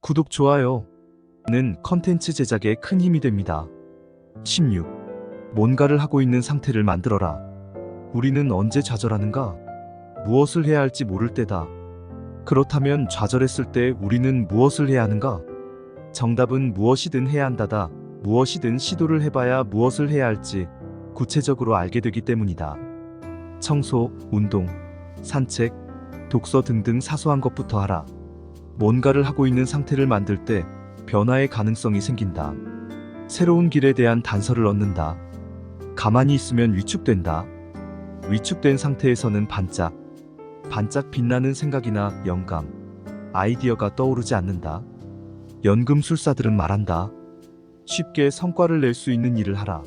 구독, 좋아요는 컨텐츠 제작에 큰 힘이 됩니다. 16. 뭔가를 하고 있는 상태를 만들어라. 우리는 언제 좌절하는가? 무엇을 해야 할지 모를 때다. 그렇다면 좌절했을 때 우리는 무엇을 해야 하는가? 정답은 무엇이든 해야 한다다. 무엇이든 시도를 해봐야 무엇을 해야 할지 구체적으로 알게 되기 때문이다. 청소, 운동, 산책, 독서 등등 사소한 것부터 하라. 뭔가를 하고 있는 상태를 만들 때 변화의 가능성이 생긴다. 새로운 길에 대한 단서를 얻는다. 가만히 있으면 위축된다. 위축된 상태에서는 반짝 빛나는 생각이나 영감, 아이디어가 떠오르지 않는다. 연금술사들은 말한다. 쉽게 성과를 낼 수 있는 일을 하라.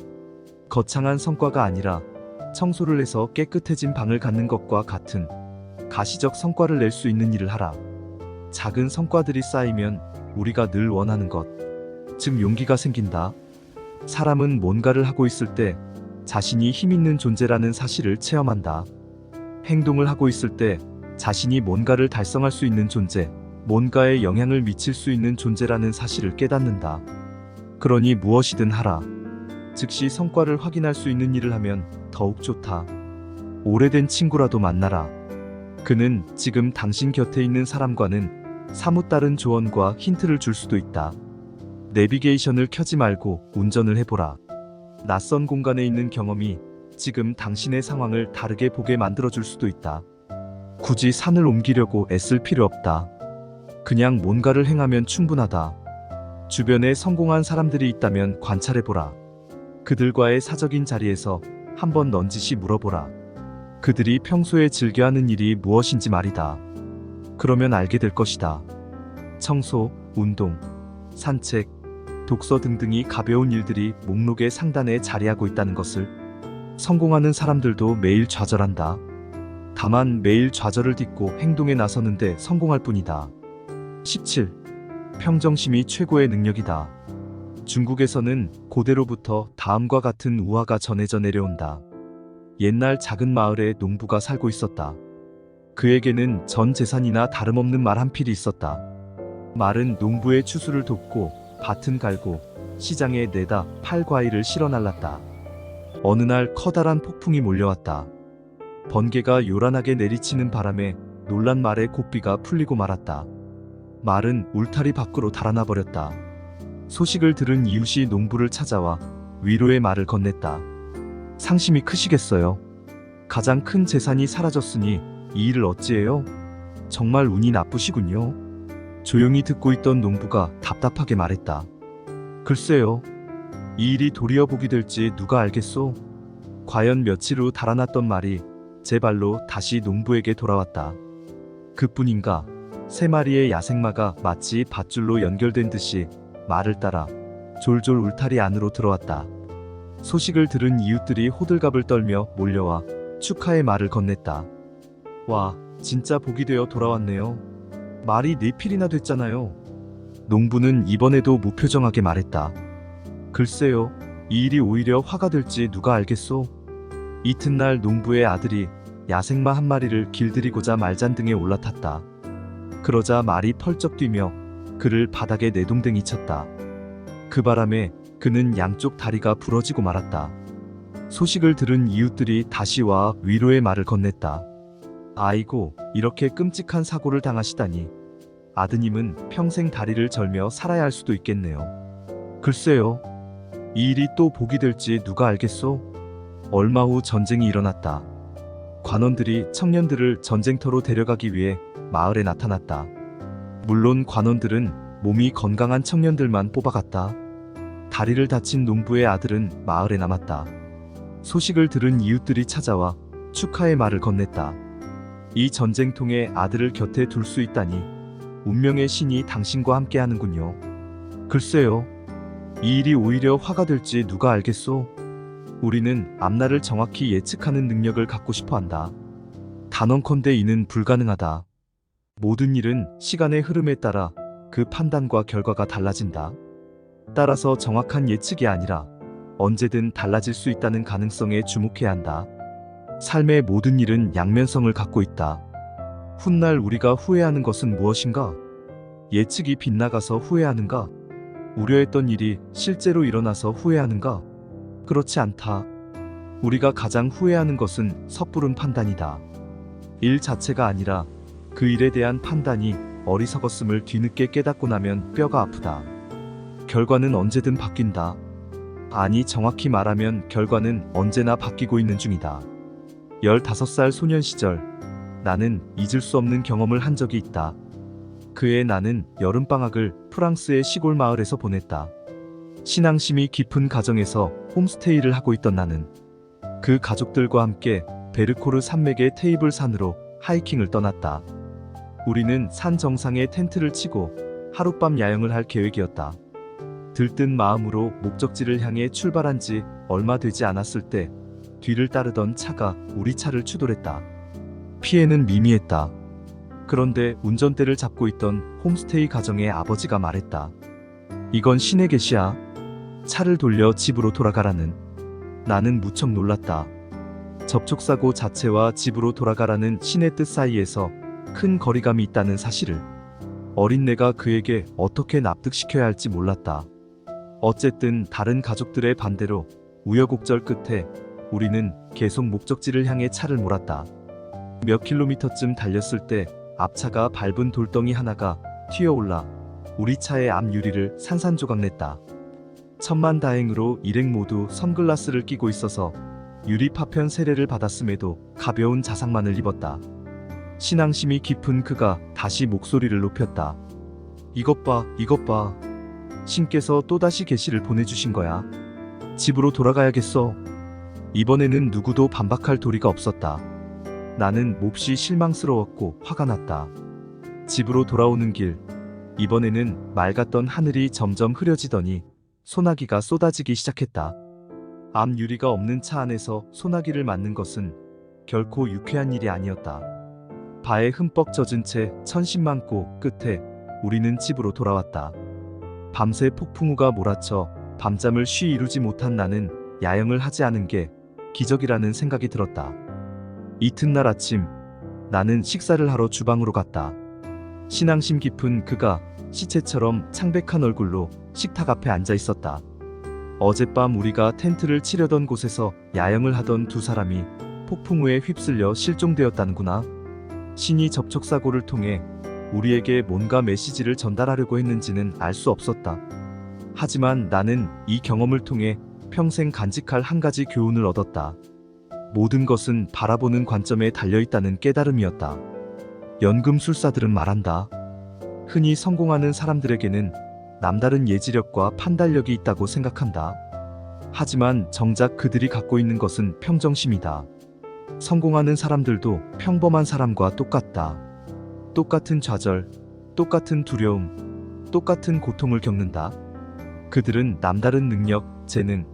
거창한 성과가 아니라 청소를 해서 깨끗해진 방을 갖는 것과 같은 가시적 성과를 낼 수 있는 일을 하라. 작은 성과들이 쌓이면 우리가 늘 원하는 것, 즉 용기가 생긴다. 사람은 뭔가를 하고 있을 때 자신이 힘있는 존재라는 사실을 체험한다. 행동을 하고 있을 때 자신이 뭔가를 달성할 수 있는 존재, 뭔가에 영향을 미칠 수 있는 존재라는 사실을 깨닫는다. 그러니 무엇이든 하라. 즉시 성과를 확인할 수 있는 일을 하면 더욱 좋다. 오래된 친구라도 만나라. 그는 지금 당신 곁에 있는 사람과는 사뭇 다른 조언과 힌트를 줄 수도 있다. 내비게이션을 켜지 말고 운전을 해보라. 낯선 공간에 있는 경험이 지금 당신의 상황을 다르게 보게 만들어줄 수도 있다. 굳이 산을 옮기려고 애쓸 필요 없다. 그냥 뭔가를 행하면 충분하다. 주변에 성공한 사람들이 있다면 관찰해보라. 그들과의 사적인 자리에서 한번 넌지시 물어보라. 그들이 평소에 즐겨하는 일이 무엇인지 말이다. 그러면 알게 될 것이다. 청소, 운동, 산책, 독서 등등이 가벼운 일들이 목록의 상단에 자리하고 있다는 것을. 성공하는 사람들도 매일 좌절한다. 다만 매일 좌절을 딛고 행동에 나서는데 성공할 뿐이다. 17. 평정심이 최고의 능력이다. 중국에서는 고대로부터 다음과 같은 우화가 전해져 내려온다. 옛날 작은 마을에 농부가 살고 있었다. 그에게는 전 재산이나 다름없는 말 한 필이 있었다. 말은 농부의 추수를 돕고 밭은 갈고 시장에 내다 팔 과일을 실어 날랐다. 어느 날 커다란 폭풍이 몰려왔다. 번개가 요란하게 내리치는 바람에 놀란 말의 고삐가 풀리고 말았다. 말은 울타리 밖으로 달아나 버렸다. 소식을 들은 이웃이 농부를 찾아와 위로의 말을 건넸다. 상심이 크시겠어요. 가장 큰 재산이 사라졌으니 이 일을 어찌해요? 정말 운이 나쁘시군요. 조용히 듣고 있던 농부가 답답하게 말했다. 글쎄요. 이 일이 도리어 복이 될지 누가 알겠소? 과연 며칠 후 달아났던 말이 제 발로 다시 농부에게 돌아왔다. 그뿐인가? 세 마리의 야생마가 마치 밧줄로 연결된 듯이 말을 따라 졸졸 울타리 안으로 들어왔다. 소식을 들은 이웃들이 호들갑을 떨며 몰려와 축하의 말을 건넸다. 와, 진짜 복이 되어 돌아왔네요. 말이 4필이나 됐잖아요. 농부는 이번에도 무표정하게 말했다. 글쎄요, 이 일이 오히려 화가 될지 누가 알겠소? 이튿날 농부의 아들이 야생마 한 마리를 길들이고자 말잔등에 올라탔다. 그러자 말이 펄쩍 뛰며 그를 바닥에 내동댕이 쳤다. 그 바람에 그는 양쪽 다리가 부러지고 말았다. 소식을 들은 이웃들이 다시 와 위로의 말을 건넸다. 아이고, 이렇게 끔찍한 사고를 당하시다니. 아드님은 평생 다리를 절며 살아야 할 수도 있겠네요. 글쎄요. 이 일이 또 복이 될지 누가 알겠소? 얼마 후 전쟁이 일어났다. 관원들이 청년들을 전쟁터로 데려가기 위해 마을에 나타났다. 물론 관원들은 몸이 건강한 청년들만 뽑아갔다. 다리를 다친 농부의 아들은 마을에 남았다. 소식을 들은 이웃들이 찾아와 축하의 말을 건넸다. 이 전쟁통에 아들을 곁에 둘 수 있다니 운명의 신이 당신과 함께 하는군요. 글쎄요. 이 일이 오히려 화가 될지 누가 알겠소? 우리는 앞날을 정확히 예측하는 능력을 갖고 싶어 한다. 단언컨대 이는 불가능하다. 모든 일은 시간의 흐름에 따라 그 판단과 결과가 달라진다. 따라서 정확한 예측이 아니라 언제든 달라질 수 있다는 가능성에 주목해야 한다. 삶의 모든 일은 양면성을 갖고 있다. 훗날 우리가 후회하는 것은 무엇인가? 예측이 빗나가서 후회하는가? 우려했던 일이 실제로 일어나서 후회하는가? 그렇지 않다. 우리가 가장 후회하는 것은 섣부른 판단이다. 일 자체가 아니라 그 일에 대한 판단이 어리석었음을 뒤늦게 깨닫고 나면 뼈가 아프다. 결과는 언제든 바뀐다. 아니, 정확히 말하면 결과는 언제나 바뀌고 있는 중이다. 15살 소년 시절, 나는 잊을 수 없는 경험을 한 적이 있다. 그해 나는 여름방학을 프랑스의 시골 마을에서 보냈다. 신앙심이 깊은 가정에서 홈스테이를 하고 있던 나는 그 가족들과 함께 베르코르 산맥의 테이블 산으로 하이킹을 떠났다. 우리는 산 정상에 텐트를 치고 하룻밤 야영을 할 계획이었다. 들뜬 마음으로 목적지를 향해 출발한 지 얼마 되지 않았을 때 뒤를 따르던 차가 우리 차를 추돌했다. 피해는 미미했다. 그런데 운전대를 잡고 있던 홈스테이 가정의 아버지가 말했다. 이건 신의 계시야. 차를 돌려 집으로 돌아가라는. 나는 무척 놀랐다. 접촉사고 자체와 집으로 돌아가라는 신의 뜻 사이에서 큰 거리감이 있다는 사실을 어린 내가 그에게 어떻게 납득시켜야 할지 몰랐다. 어쨌든 다른 가족들의 반대로 우여곡절 끝에 우리는 계속 목적지를 향해 차를 몰았다. 몇 킬로미터쯤 달렸을 때 앞차가 밟은 돌덩이 하나가 튀어올라 우리 차의 앞 유리를 산산조각냈다. 천만다행으로 일행 모두 선글라스를 끼고 있어서 유리 파편 세례를 받았음에도 가벼운 자상만을 입었다. 신앙심이 깊은 그가 다시 목소리를 높였다. 이것 봐, 이것 봐. 신께서 또다시 계시를 보내주신 거야. 집으로 돌아가야겠어. 이번에는 누구도 반박할 도리가 없었다. 나는 몹시 실망스러웠고 화가 났다. 집으로 돌아오는 길, 이번에는 맑았던 하늘이 점점 흐려지더니 소나기가 쏟아지기 시작했다. 앞 유리가 없는 차 안에서 소나기를 맞는 것은 결코 유쾌한 일이 아니었다. 바에 흠뻑 젖은 채 천신만고 끝에 우리는 집으로 돌아왔다. 밤새 폭풍우가 몰아쳐 밤잠을 쉬 이루지 못한 나는 야영을 하지 않은 게 기적이라는 생각이 들었다. 이튿날 아침, 나는 식사를 하러 주방으로 갔다. 신앙심 깊은 그가 시체처럼 창백한 얼굴로 식탁 앞에 앉아 있었다. 어젯밤 우리가 텐트를 치려던 곳에서 야영을 하던 두 사람이 폭풍우에 휩쓸려 실종되었다는구나. 신이 접촉사고를 통해 우리에게 뭔가 메시지를 전달하려고 했는지는 알 수 없었다. 하지만 나는 이 경험을 통해 평생 간직할 한 가지 교훈을 얻었다. 모든 것은 바라보는 관점에 달려있다는 깨달음이었다. 연금술사들은 말한다. 흔히 성공하는 사람들에게는 남다른 예지력과 판단력이 있다고 생각한다. 하지만 정작 그들이 갖고 있는 것은 평정심이다. 성공하는 사람들도 평범한 사람과 똑같다. 똑같은 좌절, 똑같은 두려움, 똑같은 고통을 겪는다. 그들은 남다른 능력, 재능,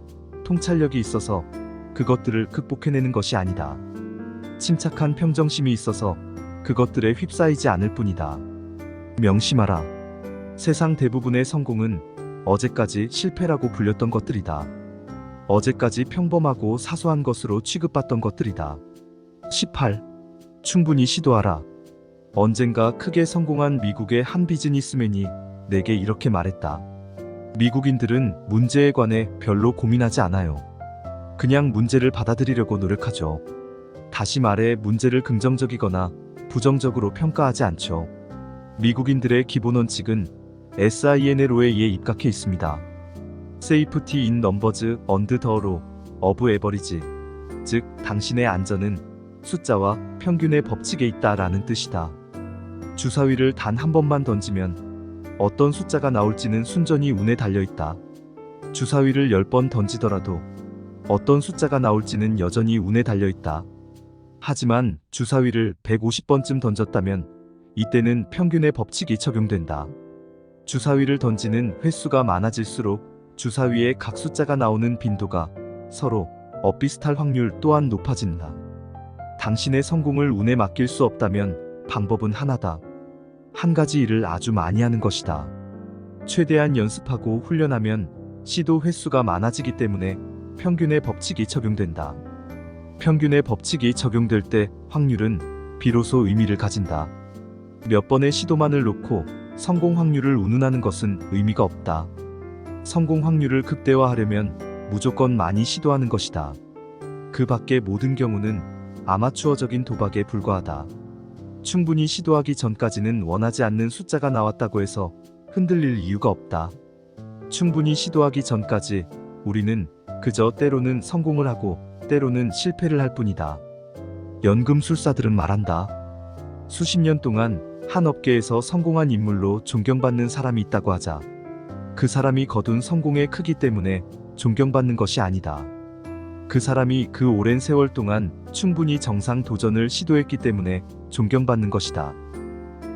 통찰력이 있어서 그것들을 극복해내는 것이 아니다. 침착한 평정심이 있어서 그것들에 휩싸이지 않을 뿐이다. 명심하라. 세상 대부분의 성공은 어제까지 실패라고 불렸던 것들이다. 어제까지 평범하고 사소한 것으로 취급받던 것들이다. 18. 충분히 시도하라. 언젠가 크게 성공한 미국의 한 비즈니스맨이 내게 이렇게 말했다. 미국인들은 문제에 관해 별로 고민하지 않아요. 그냥 문제를 받아들이려고 노력하죠. 다시 말해 문제를 긍정적이거나 부정적으로 평가하지 않죠. 미국인들의 기본 원칙은 SINLO에 입각해 있습니다. Safety in numbers and the law of average. 즉, 당신의 안전은 숫자와 평균의 법칙에 있다라는 뜻이다. 주사위를 단 한 번만 던지면 어떤 숫자가 나올지는 순전히 운에 달려있다. 주사위를 10번 던지더라도 어떤 숫자가 나올지는 여전히 운에 달려있다. 하지만 주사위를 150번쯤 던졌다면 이때는 평균의 법칙이 적용된다. 주사위를 던지는 횟수가 많아질수록 주사위에 각 숫자가 나오는 빈도가 서로 엇비슷할 확률 또한 높아진다. 당신의 성공을 운에 맡길 수 없다면 방법은 하나다. 한 가지 일을 아주 많이 하는 것이다. 최대한 연습하고 훈련하면 시도 횟수가 많아지기 때문에 평균의 법칙이 적용된다. 평균의 법칙이 적용될 때 확률은 비로소 의미를 가진다. 몇 번의 시도만을 놓고 성공 확률을 운운하는 것은 의미가 없다. 성공 확률을 극대화하려면 무조건 많이 시도하는 것이다. 그 밖의 모든 경우는 아마추어적인 도박에 불과하다. 충분히 시도하기 전까지는 원하지 않는 숫자가 나왔다고 해서 흔들릴 이유가 없다. 충분히 시도하기 전까지 우리는 그저 때로는 성공을 하고 때로는 실패를 할 뿐이다. 연금술사들은 말한다. 수십 년 동안 한 업계에서 성공한 인물로 존경받는 사람이 있다고 하자. 그 사람이 거둔 성공의 크기 때문에 존경받는 것이 아니다. 그 사람이 그 오랜 세월 동안 충분히 정상 도전을 시도했기 때문에 존경받는 것이다.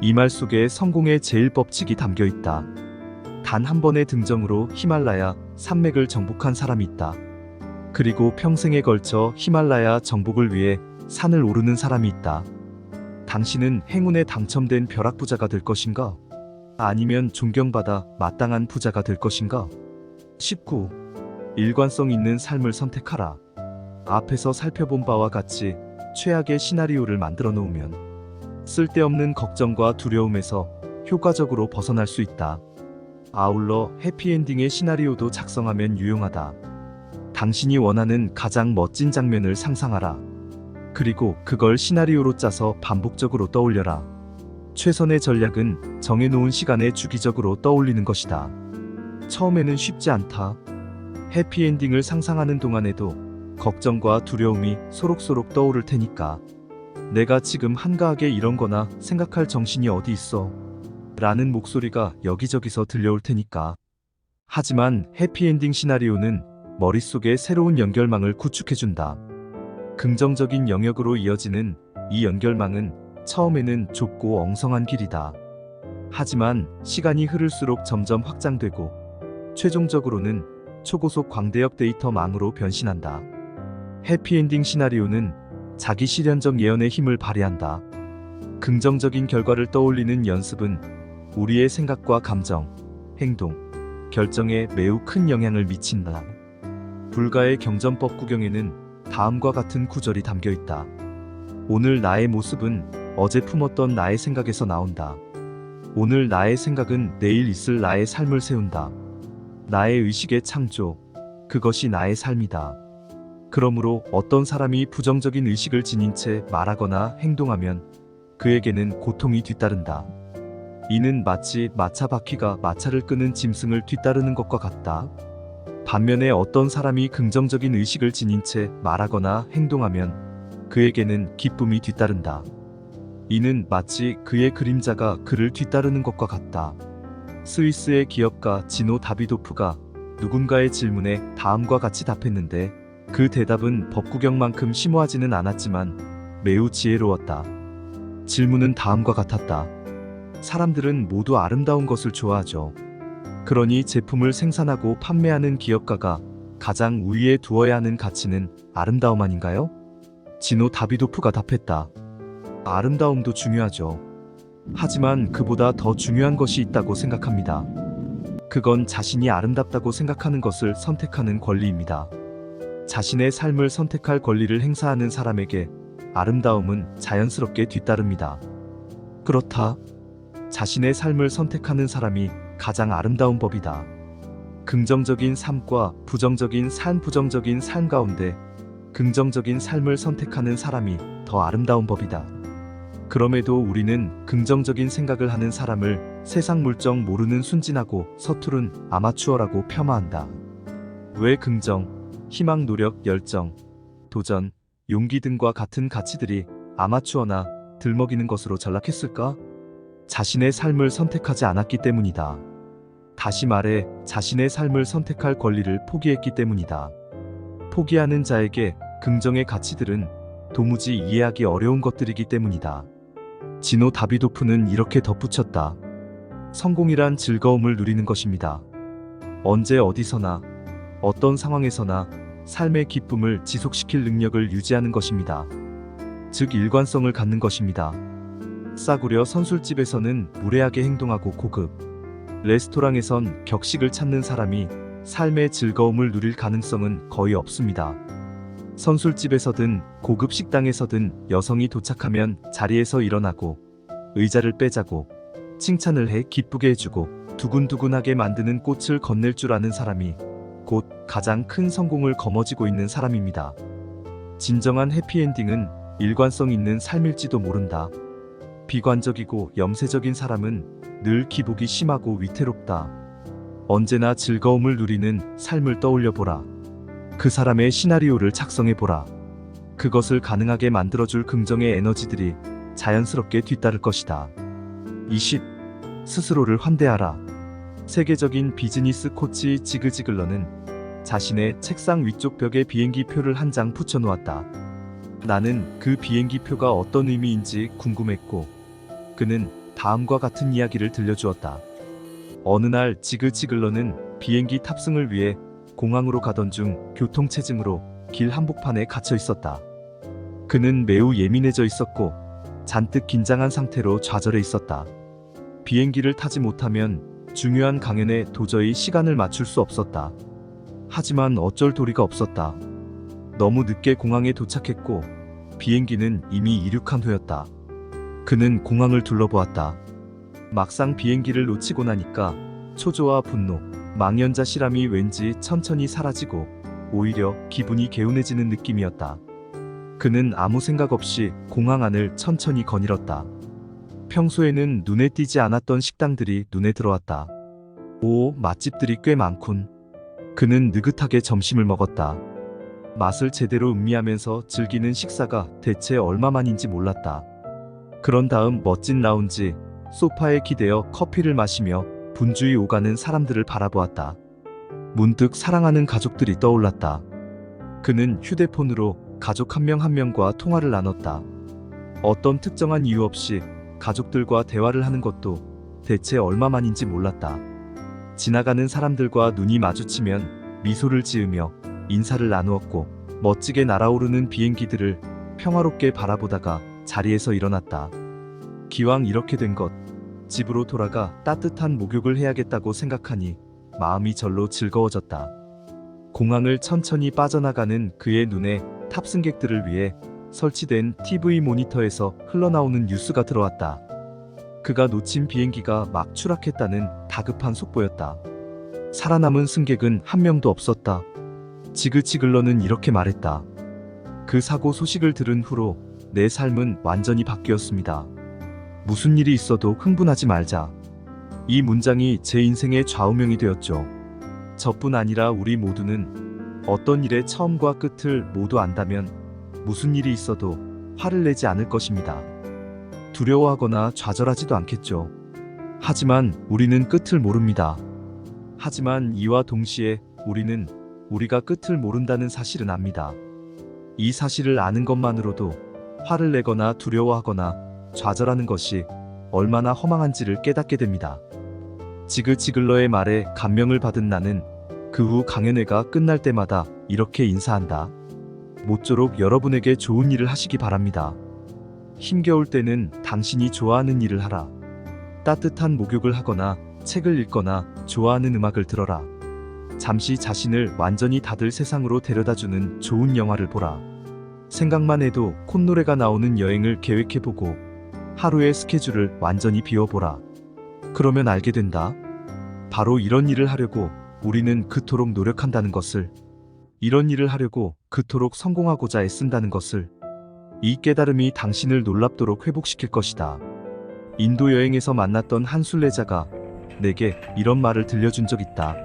이 말 속에 성공의 제일 법칙이 담겨 있다. 단 한 번의 등정으로 히말라야 산맥을 정복한 사람이 있다. 그리고 평생에 걸쳐 히말라야 정복을 위해 산을 오르는 사람이 있다. 당신은 행운에 당첨된 벼락부자가 될 것인가? 아니면 존경받아 마땅한 부자가 될 것인가? 19. 일관성 있는 삶을 선택하라. 앞에서 살펴본 바와 같이 최악의 시나리오를 만들어 놓으면 쓸데없는 걱정과 두려움에서 효과적으로 벗어날 수 있다. 아울러 해피엔딩의 시나리오도 작성하면 유용하다. 당신이 원하는 가장 멋진 장면을 상상하라. 그리고 그걸 시나리오로 짜서 반복적으로 떠올려라. 최선의 전략은 정해놓은 시간에 주기적으로 떠올리는 것이다. 처음에는 쉽지 않다. 해피엔딩을 상상하는 동안에도 걱정과 두려움이 소록소록 떠오를 테니까. 내가 지금 한가하게 이런 거나 생각할 정신이 어디 있어? 라는 목소리가 여기저기서 들려올 테니까. 하지만 해피엔딩 시나리오는 머릿속에 새로운 연결망을 구축해준다. 긍정적인 영역으로 이어지는 이 연결망은 처음에는 좁고 엉성한 길이다. 하지만 시간이 흐를수록 점점 확장되고 최종적으로는 초고속 광대역 데이터망으로 변신한다. 해피엔딩 시나리오는 자기 실현적 예언의 힘을 발휘한다. 긍정적인 결과를 떠올리는 연습은 우리의 생각과 감정, 행동, 결정에 매우 큰 영향을 미친다. 불가의 경전법 구경에는 다음과 같은 구절이 담겨 있다. 오늘 나의 모습은 어제 품었던 나의 생각에서 나온다. 오늘 나의 생각은 내일 있을 나의 삶을 세운다. 나의 의식의 창조, 그것이 나의 삶이다. 그러므로 어떤 사람이 부정적인 의식을 지닌 채 말하거나 행동하면 그에게는 고통이 뒤따른다. 이는 마치 마차 바퀴가 마차를 끄는 짐승을 뒤따르는 것과 같다. 반면에 어떤 사람이 긍정적인 의식을 지닌 채 말하거나 행동하면 그에게는 기쁨이 뒤따른다. 이는 마치 그의 그림자가 그를 뒤따르는 것과 같다. 스위스의 기업가 지노 다비도프가 누군가의 질문에 다음과 같이 답했는데 그 대답은 법구경만큼 심오하지는 않았지만 매우 지혜로웠다. 질문은 다음과 같았다. 사람들은 모두 아름다운 것을 좋아하죠. 그러니 제품을 생산하고 판매하는 기업가가 가장 우위에 두어야 하는 가치는 아름다움 아닌가요? 지노 다비도프가 답했다. 아름다움도 중요하죠. 하지만 그보다 더 중요한 것이 있다고 생각합니다. 그건 자신이 아름답다고 생각하는 것을 선택하는 권리입니다. 자신의 삶을 선택할 권리를 행사하는 사람에게 아름다움은 자연스럽게 뒤따릅니다. 그렇다. 자신의 삶을 선택하는 사람이 가장 아름다운 법이다. 긍정적인 삶과 부정적인 삶 가운데 긍정적인 삶을 선택하는 사람이 더 아름다운 법이다. 그럼에도 우리는 긍정적인 생각을 하는 사람을 세상 물정 모르는 순진하고 서투른 아마추어라고 폄하한다. 왜 긍정, 희망, 노력, 열정, 도전, 용기 등과 같은 가치들이 아마추어나 들먹이는 것으로 전락했을까? 자신의 삶을 선택하지 않았기 때문이다. 다시 말해 자신의 삶을 선택할 권리를 포기했기 때문이다. 포기하는 자에게 긍정의 가치들은 도무지 이해하기 어려운 것들이기 때문이다. 지노 다비도프는 이렇게 덧붙였다. 성공이란 즐거움을 누리는 것입니다. 언제 어디서나 어떤 상황에서나 삶의 기쁨을 지속시킬 능력을 유지하는 것입니다. 즉 일관성을 갖는 것입니다. 싸구려 선술집에서는 무례하게 행동하고 고급 레스토랑에선 격식을 찾는 사람이 삶의 즐거움을 누릴 가능성은 거의 없습니다. 선술집에서든 고급 식당에서든 여성이 도착하면 자리에서 일어나고 의자를 빼자고 칭찬을 해 기쁘게 해주고 두근두근하게 만드는 꽃을 건넬 줄 아는 사람이 곧 가장 큰 성공을 거머쥐고 있는 사람입니다. 진정한 해피엔딩은 일관성 있는 삶일지도 모른다. 비관적이고 염세적인 사람은 늘 기복이 심하고 위태롭다. 언제나 즐거움을 누리는 삶을 떠올려 보라. 그 사람의 시나리오를 작성해 보라. 그것을 가능하게 만들어줄 긍정의 에너지들이 자연스럽게 뒤따를 것이다. 20. 스스로를 환대하라. 세계적인 비즈니스 코치 지그 지글러는 자신의 책상 위쪽 벽에 비행기 표를 한 장 붙여놓았다. 나는 그 비행기 표가 어떤 의미인지 궁금했고 그는 다음과 같은 이야기를 들려주었다. 어느 날 지그 지글러는 비행기 탑승을 위해 공항으로 가던 중 교통체증으로 길 한복판에 갇혀 있었다. 그는 매우 예민해져 있었고 잔뜩 긴장한 상태로 좌절해 있었다. 비행기를 타지 못하면 중요한 강연에 도저히 시간을 맞출 수 없었다. 하지만 어쩔 도리가 없었다. 너무 늦게 공항에 도착했고 비행기는 이미 이륙한 후였다. 그는 공항을 둘러보았다. 막상 비행기를 놓치고 나니까 초조와 분노, 망연자실함이 왠지 천천히 사라지고 오히려 기분이 개운해지는 느낌이었다. 그는 아무 생각 없이 공항 안을 천천히 거닐었다. 평소에는 눈에 띄지 않았던 식당들이 눈에 들어왔다. 오, 맛집들이 꽤 많군. 그는 느긋하게 점심을 먹었다. 맛을 제대로 음미하면서 즐기는 식사가 대체 얼마만인지 몰랐다. 그런 다음 멋진 라운지, 소파에 기대어 커피를 마시며 분주히 오가는 사람들을 바라보았다. 문득 사랑하는 가족들이 떠올랐다. 그는 휴대폰으로 가족 한 명 한 명과 통화를 나눴다. 어떤 특정한 이유 없이 가족들과 대화를 하는 것도 대체 얼마만인지 몰랐다. 지나가는 사람들과 눈이 마주치면 미소를 지으며 인사를 나누었고 멋지게 날아오르는 비행기들을 평화롭게 바라보다가 자리에서 일어났다. 기왕 이렇게 된 것, 집으로 돌아가 따뜻한 목욕을 해야겠다고 생각하니 마음이 절로 즐거워졌다. 공항을 천천히 빠져나가는 그의 눈에 탑승객들을 위해 설치된 TV 모니터에서 흘러나오는 뉴스가 들어왔다. 그가 놓친 비행기가 막 추락했다는 다급한 속보였다. 살아남은 승객은 한 명도 없었다. 지그 지글러는 이렇게 말했다. 그 사고 소식을 들은 후로 내 삶은 완전히 바뀌었습니다. 무슨 일이 있어도 흥분하지 말자. 이 문장이 제 인생의 좌우명이 되었죠. 저뿐 아니라 우리 모두는 어떤 일의 처음과 끝을 모두 안다면 무슨 일이 있어도 화를 내지 않을 것입니다. 두려워하거나 좌절하지도 않겠죠. 하지만 우리는 끝을 모릅니다. 하지만 이와 동시에 우리는 우리가 끝을 모른다는 사실은 압니다. 이 사실을 아는 것만으로도 화를 내거나 두려워하거나 좌절하는 것이 얼마나 허망한지를 깨닫게 됩니다. 지그 지글러의 말에 감명을 받은 나는 그 후 강연회가 끝날 때마다 이렇게 인사한다. 모쪼록 여러분에게 좋은 일을 하시기 바랍니다. 힘겨울 때는 당신이 좋아하는 일을 하라. 따뜻한 목욕을 하거나 책을 읽거나 좋아하는 음악을 들어라. 잠시 자신을 완전히 닫을 세상으로 데려다주는 좋은 영화를 보라. 생각만 해도 콧노래가 나오는 여행을 계획해보고 하루의 스케줄을 완전히 비워보라. 그러면 알게 된다. 바로 이런 일을 하려고 우리는 그토록 노력한다는 것을, 이런 일을 하려고 그토록 성공하고자 애쓴다는 것을. 이 깨달음이 당신을 놀랍도록 회복시킬 것이다. 인도 여행에서 만났던 한 순례자가 내게 이런 말을 들려준 적 있다.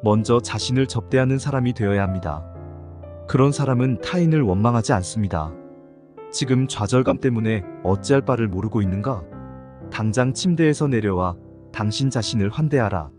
먼저 자신을 접대하는 사람이 되어야 합니다. 그런 사람은 타인을 원망하지 않습니다. 지금 좌절감 때문에 어찌할 바를 모르고 있는가? 당장 침대에서 내려와 당신 자신을 환대하라.